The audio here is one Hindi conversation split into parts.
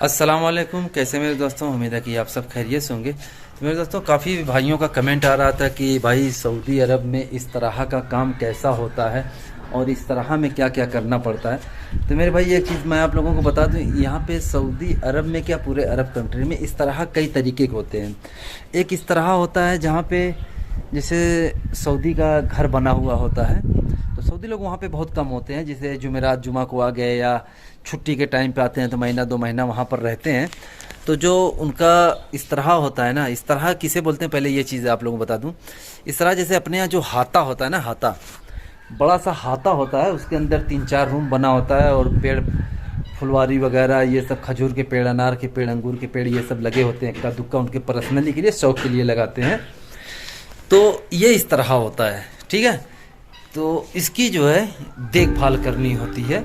अस्सलाम वालेकुम। कैसे मेरे दोस्तों, उम्मीद है कि आप सब खैरियत से होंगे। तो मेरे दोस्तों, काफ़ी भाइयों का कमेंट आ रहा था कि भाई सऊदी अरब में इस तरह का काम कैसा होता है और इस तरह में क्या क्या करना पड़ता है। तो मेरे भाई एक चीज़ मैं आप लोगों को बता दूं, यहाँ पे सऊदी अरब में क्या पूरे अरब कंट्री में इस तरह कई तरीके के होते हैं। एक इस तरह होता है जहाँ पे जैसे सऊदी का घर बना हुआ होता है, तो सऊदी लोग वहाँ पे बहुत कम होते हैं। जैसे जुमेरात जुमा को आ गए या छुट्टी के टाइम पे आते हैं तो महीना 2 महीना वहाँ पर रहते हैं। तो जो उनका इस तरह होता है ना, इस तरह किसे बोलते हैं पहले ये चीज़ आप लोगों को बता दूं। इस तरह जैसे अपने यहाँ जो हाता होता है ना, हाता बड़ा सा हाता होता है, उसके अंदर 3-4 रूम बना होता है और पेड़ फुलवारी वगैरह ये सब, खजूर के पेड़, अनार के पेड़, अंगूर के पेड़, ये सब लगे होते हैं। इक्का दुक्का उनके पर्सनली के लिए, शौक के लिए लगाते हैं। तो ये इस तरह होता है, ठीक है। तो इसकी जो है देखभाल करनी होती है।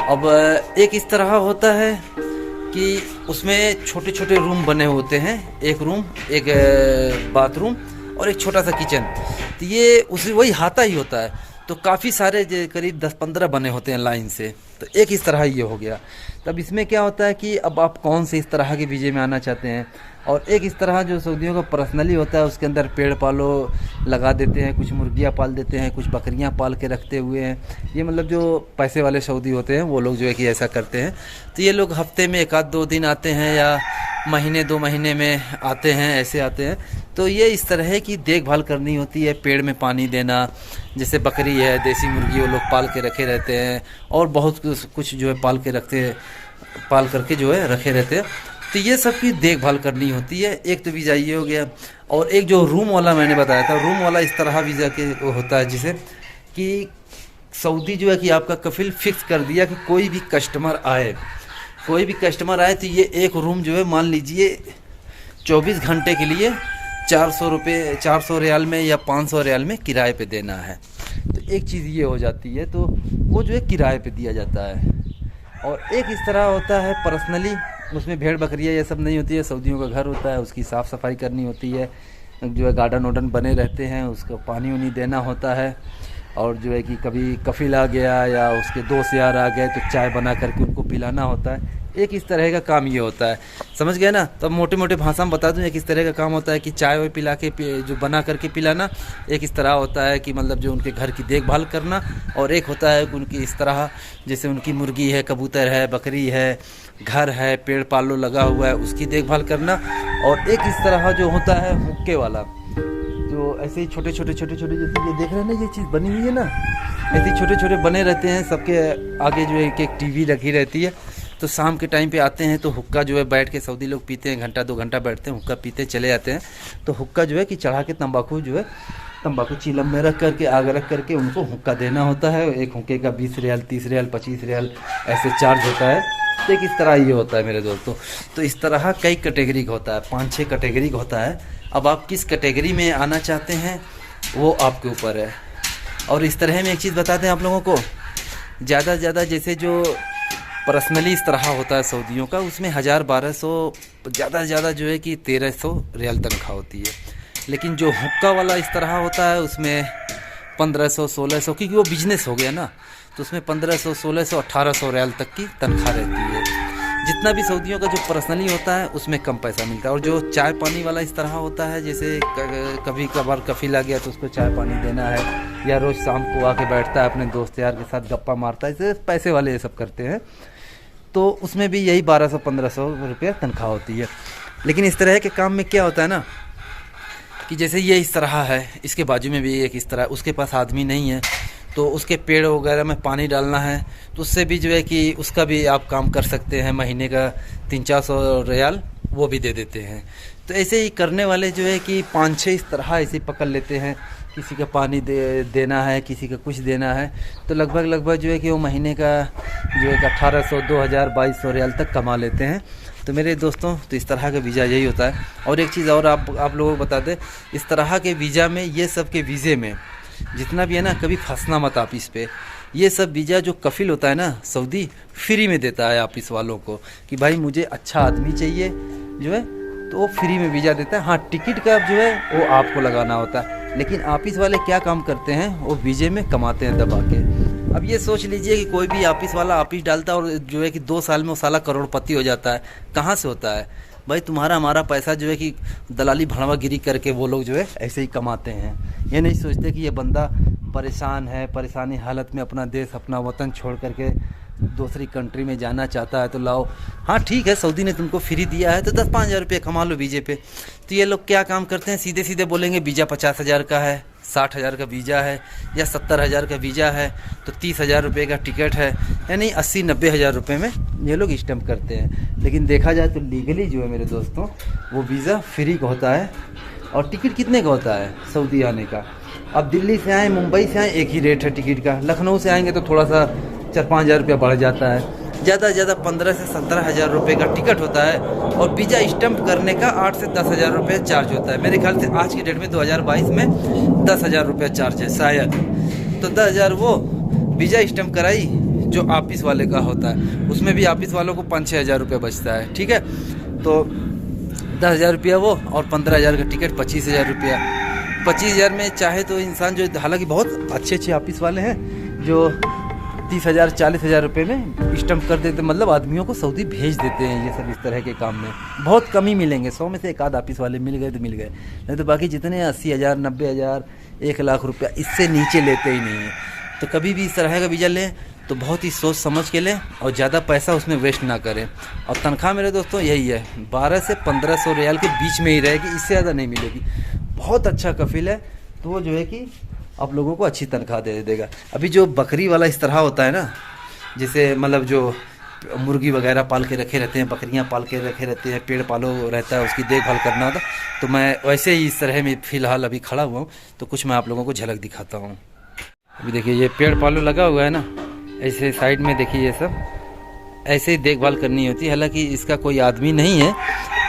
अब एक इस तरह होता है कि उसमें छोटे छोटे रूम बने होते हैं, एक रूम, एक बाथरूम और एक छोटा सा किचन। तो ये उसी वही हाता ही होता है। तो काफ़ी सारे करीब 10-15 बने होते हैं लाइन से। तो एक इस तरह ये हो गया। तब इसमें क्या होता है कि अब आप कौन से इस तरह के वीज़े में आना चाहते हैं। और एक इस तरह जो सऊदियों का पर्सनली होता है, उसके अंदर पेड़ पालो लगा देते हैं, कुछ मुर्गियाँ पाल देते हैं, कुछ बकरियाँ पाल के रखते हुए हैं। ये मतलब जो पैसे वाले सऊदी होते हैं वो लोग जो है कि ऐसा करते हैं। तो ये लोग हफ्ते में 1-2 दिन आते हैं या महीने 2 महीने में आते हैं, ऐसे आते हैं। तो ये इस तरह की देखभाल करनी होती है, पेड़ में पानी देना, जैसे बकरी है, देसी मुर्गी वो लोग पाल के रखे रहते हैं और बहुत कुछ जो है पाल करके जो है रखे रहते हैं। तो ये सब की देखभाल करनी होती है। एक तो वीज़ा ये हो गया। और एक जो रूम वाला मैंने बताया था, रूम वाला इस तरह वीज़ा के होता है जिसे कि सऊदी जो है कि आपका कफिल फिक्स कर दिया कि कोई भी कस्टमर आए तो ये एक रूम जो है मान लीजिए 24 घंटे के लिए 400 रुपये, 400 रियाल में या 500 रियाल में किराए पे देना है। तो एक चीज़ ये हो जाती है, तो वो जो है किराए पे दिया जाता है। और एक इस तरह होता है पर्सनली, उसमें भेड़ बकरियाँ ये सब नहीं होती है। सऊदियों का घर होता है, उसकी साफ़ सफाई करनी होती है, जो है गार्डन वार्डन बने रहते हैं, उसको पानी वानी देना होता है। और जो है कि कभी कफिल आ गया या उसके दोस्त यार आ गए तो चाय बना करके उनको पिलाना होता है। एक इस तरह का काम ये होता है, समझ गए ना। तो मोटे मोटे भाषा में बता दूं, एक इस तरह का काम होता है कि चाय वाय पिला के जो बना करके पिलाना। एक इस तरह होता है कि मतलब जो उनके घर की देखभाल करना। और एक होता है उनकी इस तरह जैसे उनकी मुर्गी है, कबूतर है, बकरी है, घर है, पेड़ पालो लगा हुआ है, उसकी देखभाल करना। और एक इस तरह जो होता है हुक्के वाला, जो ऐसे ही छोटे छोटे जैसे ये देख रहे हैं ना, ये चीज़ बनी हुई है ना, ऐसे छोटे छोटे बने रहते हैं। सबके आगे जो है एक टीवी रखी रहती है। तो शाम के टाइम पे आते हैं तो हुक्का जो है बैठ के सऊदी लोग पीते हैं, 1-2 घंटा बैठते हैं, हुक्का पीते चले जाते हैं। तो हुक्का जो है कि चढ़ा के तंबाकू चीलम में रख करके, आग रख करके उनको हुक्का देना होता है। एक हुक्के का 20 रियाल, 30 रियाल, 25 रियाल ऐसे चार्ज होता है। तो एक इस तरह ये होता है मेरे दोस्तों। तो इस तरह कई कैटेगरी का होता है, 5-6 कैटेगरी का होता है। अब आप किस कैटेगरी में आना चाहते हैं वो आपके ऊपर है। और इस तरह में एक चीज़ बताते हैं आप लोगों को, ज़्यादा से ज़्यादा जैसे जो पर्सनली इस तरह होता है सऊदियों का, उसमें 1000-1200, ज़्यादा से ज़्यादा जो है कि 1300 रियाल तनख्वाह होती है। लेकिन जो हुक्का वाला इस तरह होता है उसमें 1500-1600, क्योंकि वो बिजनेस हो गया ना, तो उसमें 1500, 1600, 1800 रियाल तक की तनख्वाह रहती है। जितना भी सऊदियों का जो पर्सनली होता है उसमें कम पैसा मिलता है। और जो चाय पानी वाला इस तरह होता है, जैसे कभी कभार कफिल आ गया तो उसको चाय पानी देना है, या रोज़ शाम को आके बैठता है अपने दोस्त यार के साथ गप्पा मारता है, इसे पैसे वाले ये सब करते हैं। तो उसमें भी यही 1200-1500 रुपये तनख्वाह होती है। लेकिन इस तरह के काम में क्या होता है ना कि जैसे ये इस तरह है, इसके बाजू में भी एक इस तरह, उसके पास आदमी नहीं है तो उसके पेड़ वगैरह में पानी डालना है, तो उससे भी जो है कि उसका भी आप काम कर सकते हैं। महीने का 300-400 रियाल वो भी दे देते हैं। तो ऐसे ही करने वाले जो है कि 5-6 इस तरह ऐसे ही पकड़ लेते हैं। किसी का पानी देना है, किसी का कुछ देना है, तो लगभग जो है कि वो महीने का जो है 1800, 2000, 2200 रियाल तक कमा लेते हैं। तो मेरे दोस्तों, तो इस तरह का वीज़ा यही होता है। और एक चीज़ और आप लोगों को बता दें, इस तरह के वीज़ा में, ये सब के वीज़े में जितना भी है ना, कभी फंसना मत आप इस पे। ये सब वीज़ा जो कफिल होता है ना सऊदी, फ्री में देता है ऑफिस वालों को कि भाई मुझे अच्छा आदमी चाहिए जो है, तो वो फ्री में वीज़ा देता है। हाँ, टिकट का जो है वो आपको लगाना होता है। लेकिन ऑफिस वाले क्या काम करते हैं, वो वीज़े में कमाते हैं दबा के। अब ये सोच लीजिए कि कोई भी ऑफिस वाला ऑफिस डालता है और जो है कि 2 साल में वो साला करोड़पति हो जाता है। कहाँ से होता है भाई? तुम्हारा हमारा पैसा जो है कि दलाली भड़वागिरी करके वो लोग जो है ऐसे ही कमाते हैं। ये नहीं सोचते कि ये बंदा परेशान है, परेशानी हालत में अपना देश अपना वतन छोड़ करके दूसरी कंट्री में जाना चाहता है तो लाओ। हाँ ठीक है, सऊदी ने तुमको फ्री दिया है तो 10-5 हज़ार रुपये कमा लो वीज़े पे। तो ये लोग क्या काम करते हैं, सीधे सीधे बोलेंगे वीज़ा 50 हज़ार का है, 60 हज़ार का वीज़ा है या 70 हज़ार का वीज़ा है तो 30 हज़ार रुपये का टिकट है, यानी 80-90 हज़ार रुपये में ये लोग स्टैम्प करते हैं। लेकिन देखा जाए तो लीगली जो है मेरे दोस्तों वो वीज़ा फ्री का होता है। और टिकट कितने का होता है सऊदी आने का? अब दिल्ली से आए, मुंबई से आए, एक ही रेट है टिकट का। लखनऊ से आएंगे तो थोड़ा सा 4-5 हज़ार रुपया बढ़ जाता है। ज़्यादा से ज़्यादा 15 से 17 हज़ार रुपये का टिकट होता है और वीज़ा स्टैम्प करने का 8 से 10 हज़ार रुपये चार्ज होता है। मेरे ख्याल से आज की डेट में 2022 में 10 हज़ार रुपये चार्ज है शायद। तो 10 हज़ार वो वीज़ा स्टैम्प कराई जो ऑफिस वाले का होता है, उसमें भी ऑफिस वालों को 5-6 हज़ार रुपये बचता है। ठीक है, तो 10 हज़ार रुपया वो और 15 हज़ार का टिकट 25 हज़ार रुपया। 25 हज़ार में चाहे तो इंसान जो, हालांकि बहुत अच्छे ऑफिस वाले हैं जो 30 हज़ार 40 हज़ार रुपये में स्टम्प कर देते, मतलब आदमियों को सऊदी भेज देते हैं। ये सब इस तरह के काम में बहुत कम ही मिलेंगे, 100 में से एक आध ऑफिस वाले मिल गए तो मिल गए, नहीं तो बाकी जितने 80 हज़ार 90 हज़ार 1 लाख रुपया इससे नीचे लेते ही नहीं है। तो कभी भी इस तरह का वीज़ा लें तो बहुत ही सोच समझ के लें और ज़्यादा पैसा उसमें वेस्ट ना करें। और तनख्वाह मेरे दोस्तों यही है 12 से 1500 रियाल के बीच में ही रहेगी, इससे ज़्यादा नहीं मिलेगी। बहुत अच्छा कफिल है तो वो जो है कि आप लोगों को अच्छी तनख्वाह दे देगा। अभी जो बकरी वाला इस तरह होता है ना, जैसे मतलब जो मुर्गी वगैरह पाल के रखे रहते हैं, बकरियां पाल के रखे रहते हैं, पेड़ पालो रहता है, उसकी देखभाल करना होता, तो मैं वैसे ही इस तरह में फ़िलहाल अभी खड़ा हुआ हूँ। तो कुछ मैं आप लोगों को झलक दिखाता हूँ। अभी देखिए ये पेड़ पालो लगा हुआ है ना, ऐसे साइड में देखिए ये सब ऐसे ही देखभाल करनी होती है। हालांकि इसका कोई आदमी नहीं है,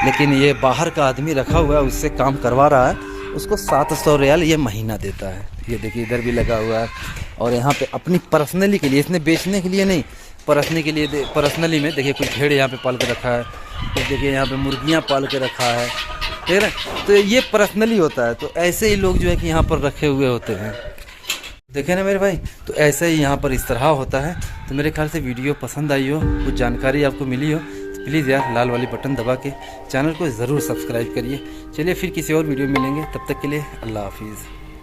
लेकिन ये बाहर का आदमी रखा हुआ है, उससे काम करवा रहा है। उसको 700 रियाल ये महीना देता है। ये देखिए इधर भी लगा हुआ है। और यहाँ पे अपनी पर्सनली के लिए, इसने बेचने के लिए नहीं, पर्सनली के लिए, पर्सनली में देखिए कुछ भेड़ यहाँ पे पाल के रखा है, तो देखिए यहाँ पे मुर्गियाँ पाल के रखा है, ठीक है। तो ये पर्सनली होता है। तो ऐसे ही लोग जो है कि यहाँ पर रखे हुए होते हैं, देखे ना मेरे भाई। तो ऐसे ही यहाँ पर इस तरह होता है। तो मेरे ख्याल से वीडियो पसंद आई हो, कुछ जानकारी आपको मिली हो, तो प्लीज़ यार लाल वाली बटन दबा के चैनल को ज़रूर सब्सक्राइब करिए। चलिए फिर किसी और वीडियो में मिलेंगे, तब तक के लिए अल्लाह हाफिज़।